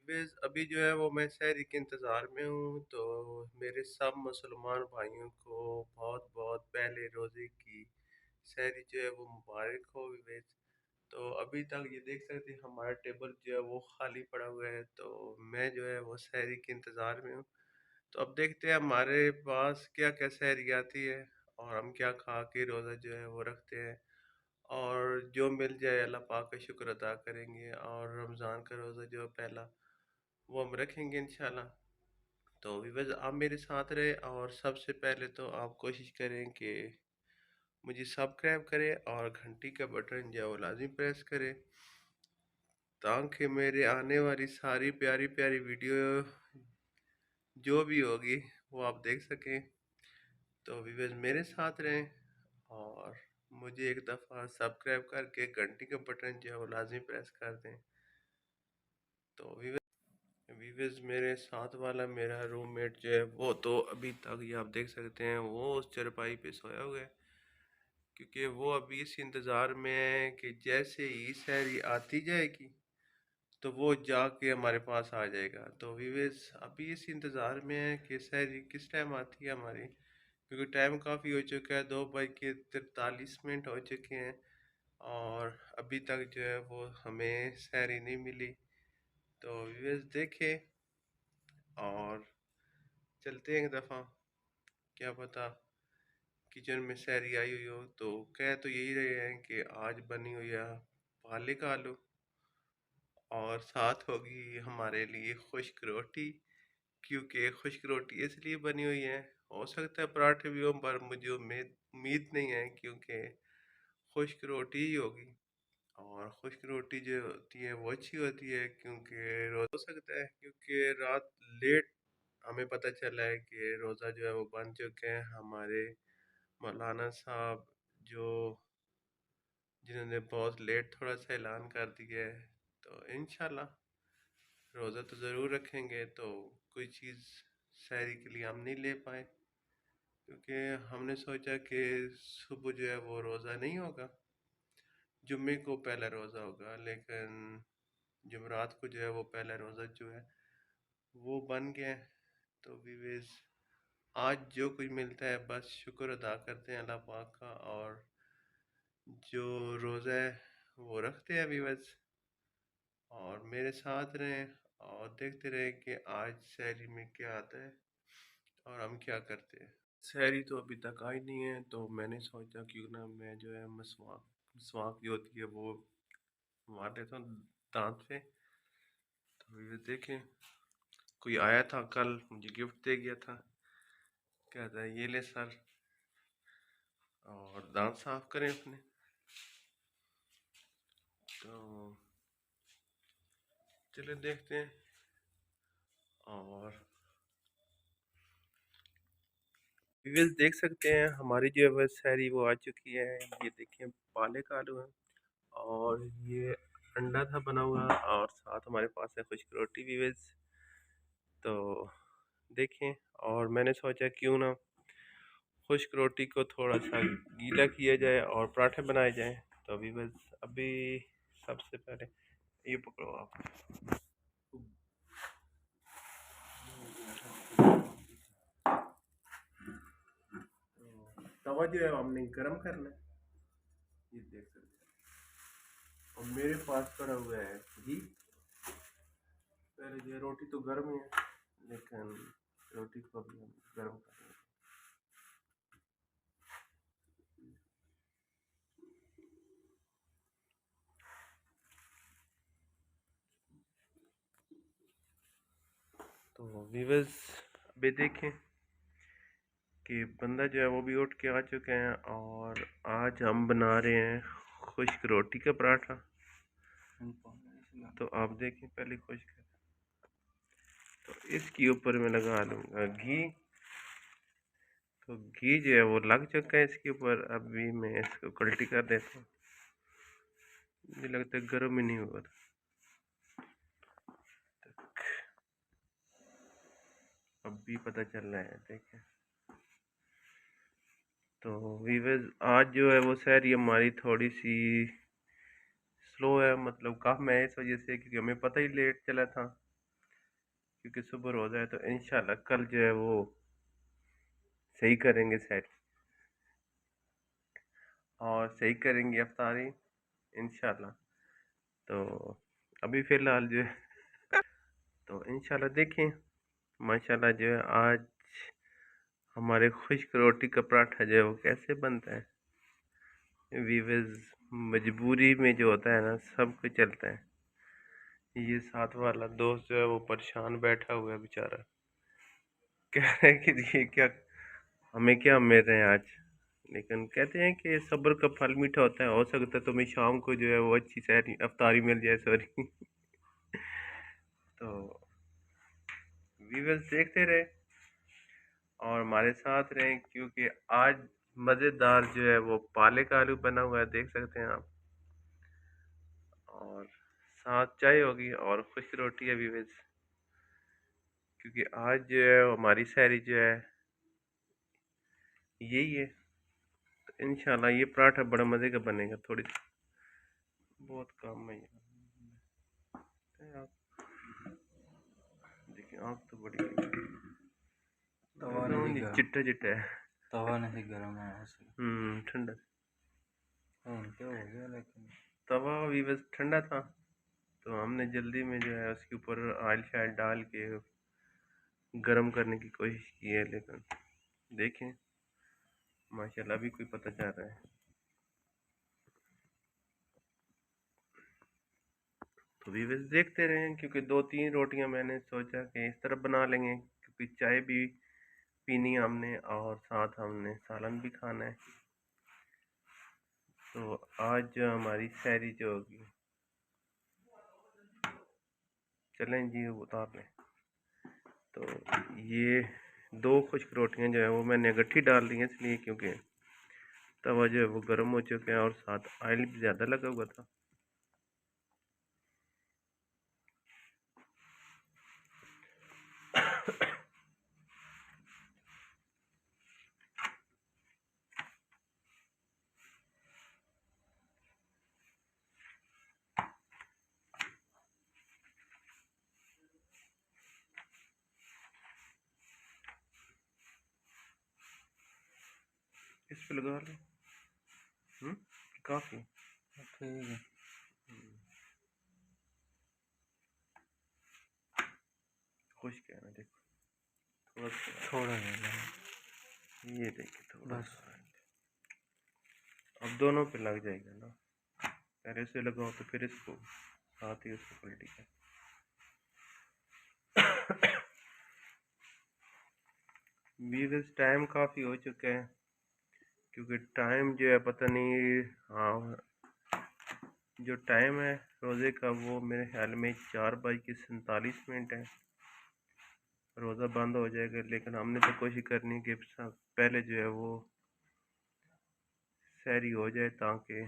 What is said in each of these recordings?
विवेज़ अभी जो है वो मैं सहरी के इंतज़ार में हूँ, तो मेरे सब मुसलमान भाइयों को बहुत-बहुत पहले रोज़े की सहरी जो है वो मुबारक हो विवेज़। तो अभी तक ये देख सकते हैं हमारा टेबल जो है वो खाली पड़ा हुआ है, तो मैं जो है वो सहरी के इंतज़ार में हूँ। तो अब देखते हैं हमारे पास क्या-क्या सहरी आती है और हम क्या खा के रोज़ा जो है वो रखते हैं। और जो मिल जाए अल्लाह पाक का शुक्र अदा करेंगे और रमज़ान का रोज़ा जो है पहला वो हम रखेंगे इंशाल्लाह। तो व्यूअर्स आप मेरे साथ रहे और सबसे पहले तो आप कोशिश करें कि मुझे सब्सक्राइब करें और घंटी का बटन जो है वो लाज़मी प्रेस करें ताकि मेरे आने वाली सारी प्यारी प्यारी वीडियो जो भी होगी वो आप देख सकें। तो व्यूअर्स मेरे साथ रहें और मुझे एक दफ़ा सब्सक्राइब करके घंटी का बटन जो है वो लाज़मी प्रेस कर दें। तो व्यूअर्स मेरे साथ वाला मेरा रूममेट जो है वो तो अभी तक ये आप देख सकते हैं वो उस चारपाई पे सोया हुआ है, क्योंकि वो अभी इस इंतज़ार में है कि जैसे ही सहरी आती जाएगी तो वो जाके हमारे पास आ जाएगा। तो व्यूअर्स अभी इस इंतज़ार में है कि सहरी किस टाइम आती है हमारी, क्योंकि टाइम काफ़ी हो चुका है, 2:43 हो चुके हैं और अभी तक जो है वो हमें सहरी नहीं मिली। तो व्यूअर्स देखें और चलते हैं एक दफ़ा, क्या पता किचन में सहरी आई हुई हो। तो कह तो यही रहे हैं कि आज बनी हुई है पालक आलू और साथ होगी हमारे लिए खुश्क रोटी, क्योंकि खुश्क रोटी इसलिए बनी हुई है, हो सकता है पराठे भी हों पर मुझे उम्मीद उम्मीद नहीं है, क्योंकि खुश्क रोटी ही होगी। और खुश्क रोटी जो होती है वो अच्छी होती है, क्योंकि हो सकता है क्योंकि रात लेट हमें पता चला है कि रोज़ा जो है वो बन चुके हैं हमारे मौलाना साहब, जो जिन्होंने बहुत लेट थोड़ा सा ऐलान कर दिया है। तो इंशाल्लाह रोज़ा तो ज़रूर रखेंगे। तो कोई चीज़ सहरी के लिए हम नहीं ले पाए, क्योंकि हमने सोचा कि सुबह जो है वो रोज़ा नहीं होगा, जुम्मे को पहला रोज़ा होगा, लेकिन जुमरात को जो है वो पहला रोज़ा जो है वो बन गया है। तो वीवेज आज जो कुछ मिलता है बस शुक्र अदा करते हैं अल्लाह पाक का, और जो रोज़ा है वो रखते हैं वीवेज और मेरे साथ रहें और देखते रहें कि आज सहरी में क्या आता है और हम क्या करते हैं। सहरी तो अभी तक आई नहीं है, तो मैंने सोचा क्यों ना मैं जो है मसवाक मसवाक जो होती है वो मार लेता हूँ दांत पे। तो ये देखें, कोई आया था कल मुझे गिफ्ट दे गया था, कहता है ये ले सर और दांत साफ करें अपने। तो चले देखते हैं। और व्यूअर्स देख सकते हैं हमारी जो है सहरी वो आ चुकी है। ये देखिए पालक आलू है और ये अंडा था बना हुआ और साथ हमारे पास है खुश्क रोटी व्यूअर्स। तो देखें, और मैंने सोचा क्यों ना खुश्क रोटी को थोड़ा सा गीला किया जाए और पराठे बनाए जाएं। तो व्यूअर्स अभी सबसे पहले ये पकड़ो आप, तवा जो है हमने गर्म करना है, ये देख सकते हैं। और मेरे पास पड़ा हुआ है घी। पहले ये रोटी तो गर्म ही है, लेकिन रोटी को भी हम गर्म करेंगे। तो व्यूअर्स अभी देखें कि बंदा जो है वो भी उठ के आ चुके हैं और आज हम बना रहे हैं खुश्क रोटी का पराठा। तो आप देखें पहले खुश्क, तो इसके ऊपर मैं लगा लूँगा घी। तो घी जो है वो लग चुका है इसके ऊपर, अभी मैं इसको उल्टी कर देता हूँ। मुझे लगता है गर्म ही नहीं हुआ था। अब भी पता चल रहा है, देखें। तो वीवर्स आज जो है वो सहरी हमारी थोड़ी सी स्लो है, मतलब कम है इस वजह से क्योंकि हमें पता ही लेट चला था। क्योंकि सुबह रोज़ा है तो इंशाल्लाह कल जो है वो सही करेंगे सेट और सही करेंगे अफ्तारी इंशाल्लाह। तो अभी फ़िलहाल जो है तो इंशाल्लाह देखें माशाल्लाह जो है आज हमारे खुश्क रोटी का पराठा जो है वो कैसे बनता है। वीवर्स मजबूरी में जो होता है ना सब कुछ चलता है। ये साथ वाला दोस्त जो है वो परेशान बैठा हुआ है बेचारा, कह रहे हैं कि ये क्या हमें क्या मिल रहे हैं आज, लेकिन कहते हैं कि सब्र का फल मीठा होता है। हो सकता है तुम्हें शाम को जो है वो अच्छी सहरी अफ्तारी मिल जाए, सॉरी। तो वीवर्स देखते रहे और हमारे साथ रहें क्योंकि आज मज़ेदार जो है वो पालक आलू बना हुआ है, देख सकते हैं आप। और साथ चाय होगी और खुश्क रोटी है वीवर्स, क्योंकि आज जो है हमारी सहरी जो है यही है। तो इंशाल्लाह ये पराठा बड़ा मज़े का बनेगा। थोड़ी बहुत कम है यार, आप देखिए आँख तो बड़ी तवा नहीं जी गरम, चिट्टा चिट्टा है। तवा नहीं गरम है ऐसे। ठंडा क्या हो गया लेकिन। तवा भी बस ठंडा था, तो हमने जल्दी में जो है उसके ऊपर ऑयल शायल डाल के गरम करने की कोशिश की है, लेकिन देखें माशाल्लाह अभी कोई पता चल रहा है। तो भी बस देखते रहें क्योंकि 2-3 रोटियां मैंने सोचा कि इस तरह बना लेंगे, क्योंकि चाय भी पीनी है हमने और साथ हमने सालन भी खाना है। तो आज जो हमारी सहरी जो होगी, चलें जी वो उतार लें। तो ये 2 खुश्क रोटियां जो है वो मैंने इकट्ठी डाल दी हैं, इसलिए क्योंकि तवा जो है वो गर्म हो चुका है और साथ ऑयल भी ज़्यादा लगा हुआ था। इस पे लगा लो। काफ़ी ठीक है। खुश्क है ना, देखो थोड़ा सा ये देखिए थोड़ा बस। सा। अब दोनों पे लग जाएगा ना, पहले से लगाओ तो फिर इसको साथ ही उसको पलटी है। वीवर्स टाइम काफ़ी हो चुका है, क्योंकि टाइम जो है पता नहीं, हाँ जो टाइम है रोज़े का वो मेरे ख्याल में 4:47 है। रोज़ा बंद हो जाएगा, लेकिन हमने तो कोशिश करनी है कि पहले जो है वो सहरी हो जाए, ताकि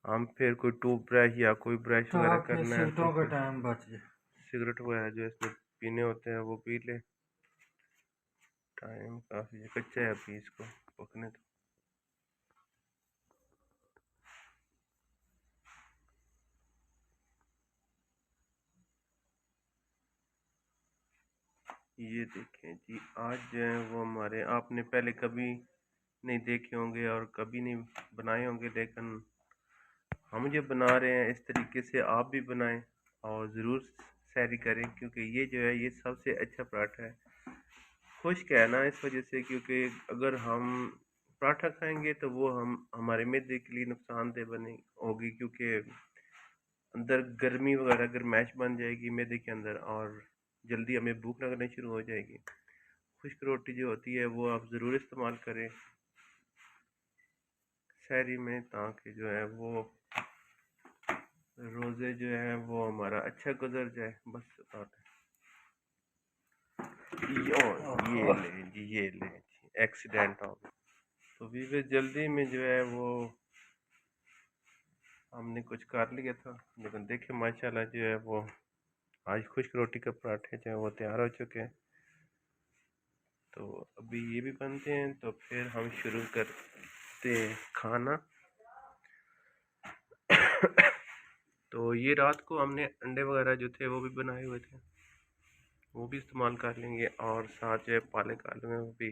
हम फिर कोई टूथ ब्रश या कोई ब्रश वगैरह ताकि करना है तो सीटों का फिर टाइम बच जाए। सिगरेट वगैरह जो इसमें पीने होते हैं वो पी ले। टाइम काफ़ी कच्चा है अभी, इसको पकने दो। ये देखें जी, आज जो है वो हमारे आपने पहले कभी नहीं देखे होंगे और कभी नहीं बनाए होंगे, लेकिन हम जो बना रहे हैं इस तरीके से आप भी बनाएं और ज़रूर सैरी करें, क्योंकि ये जो है ये सबसे अच्छा पराठा है। खुश्क है ना इस वजह से, क्योंकि अगर हम पराठा खाएंगे तो वो हम हमारे मैदे के लिए नुकसानदेह बने होगी, क्योंकि अंदर गर्मी वगैरह गर्माइश बन जाएगी मैदे के अंदर और जल्दी हमें भूख लगनी शुरू हो जाएगी। खुश्क रोटी जो होती है वो आप ज़रूर इस्तेमाल करें सहरी में, ताकि जो है वो रोज़े जो है वो हमारा अच्छा गुजर जाए। बस ये ले जी, ये ले जी, एक्सीडेंट हो गया। तो वीवे जल्दी में जो है वो हमने कुछ कर लिया था, लेकिन देखिए माशाल्लाह जो है वो आज खुश्क रोटी के पराठे जो है वो तैयार हो चुके हैं। तो अभी ये भी बनते हैं तो फिर हम शुरू करते खाना। तो ये रात को हमने अंडे वगैरह जो थे वो भी बनाए हुए थे, वो भी इस्तेमाल कर लेंगे, और साथ जो है पालक आलू हैं वो भी।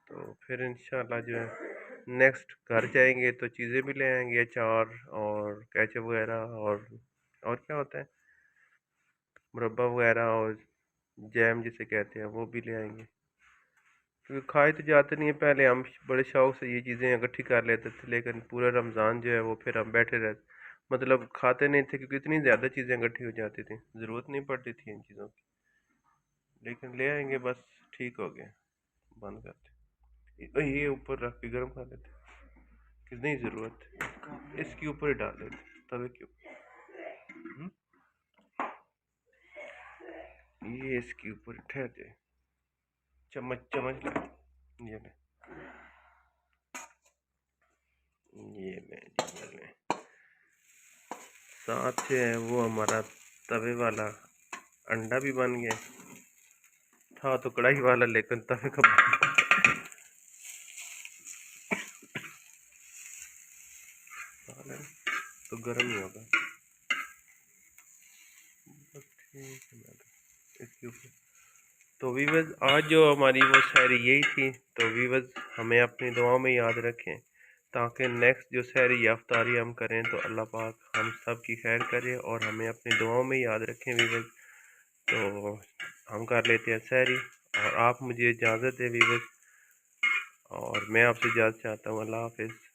तो फिर इंशाल्लाह जो है नेक्स्ट घर जाएंगे तो चीज़ें भी ले आएंगे, अचार और केचप वगैरह, और क्या होता है, मुरब्बा वगैरह, और जैम जिसे कहते हैं वो भी ले आएंगे। क्योंकि खाए तो जाते नहीं है, पहले हम बड़े शौक से ये चीज़ें इकट्ठी कर लेते थे, लेकिन पूरा रमज़ान जो है वो फिर हम बैठे रहते, मतलब खाते नहीं थे, क्योंकि इतनी ज़्यादा चीज़ें इकट्ठी हो जाती थी, ज़रूरत नहीं पड़ती थी इन चीज़ों की। लेकिन ले आएंगे बस, ठीक हो गया। बंद करते, ये ऊपर रख के गर्म कर लेते, कितनी ज़रूरत है, इसके ऊपर ही डाल देते तवे के ऊपर। ये इसके ऊपर ठहर जाए, चम्मच चम्मच ला, ये ले, ये ले, ये ले। साथ जो है वो हमारा तवे वाला अंडा भी बन गया, था तो कढ़ाई वाला लेकिन तवे का तो गर्म ही होगा। ठीक है, इसके ऊपर। तो वीवर्स आज जो हमारी वो शायरी यही थी। तो वीवर्स हमें अपनी दुआओं में याद रखें, ताकि नेक्स्ट जो सहरी या अफ्तारी हम करें तो अल्लाह पाक हम सब की खैर करे और हमें अपनी दुआओं में याद रखें वीवर्स। तो हम कर लेते हैं सहरी, और आप मुझे इजाज़त दें वीवर्स, और मैं आपसे इजाज़त चाहता हूँ। अल्लाह हाफ़िज़।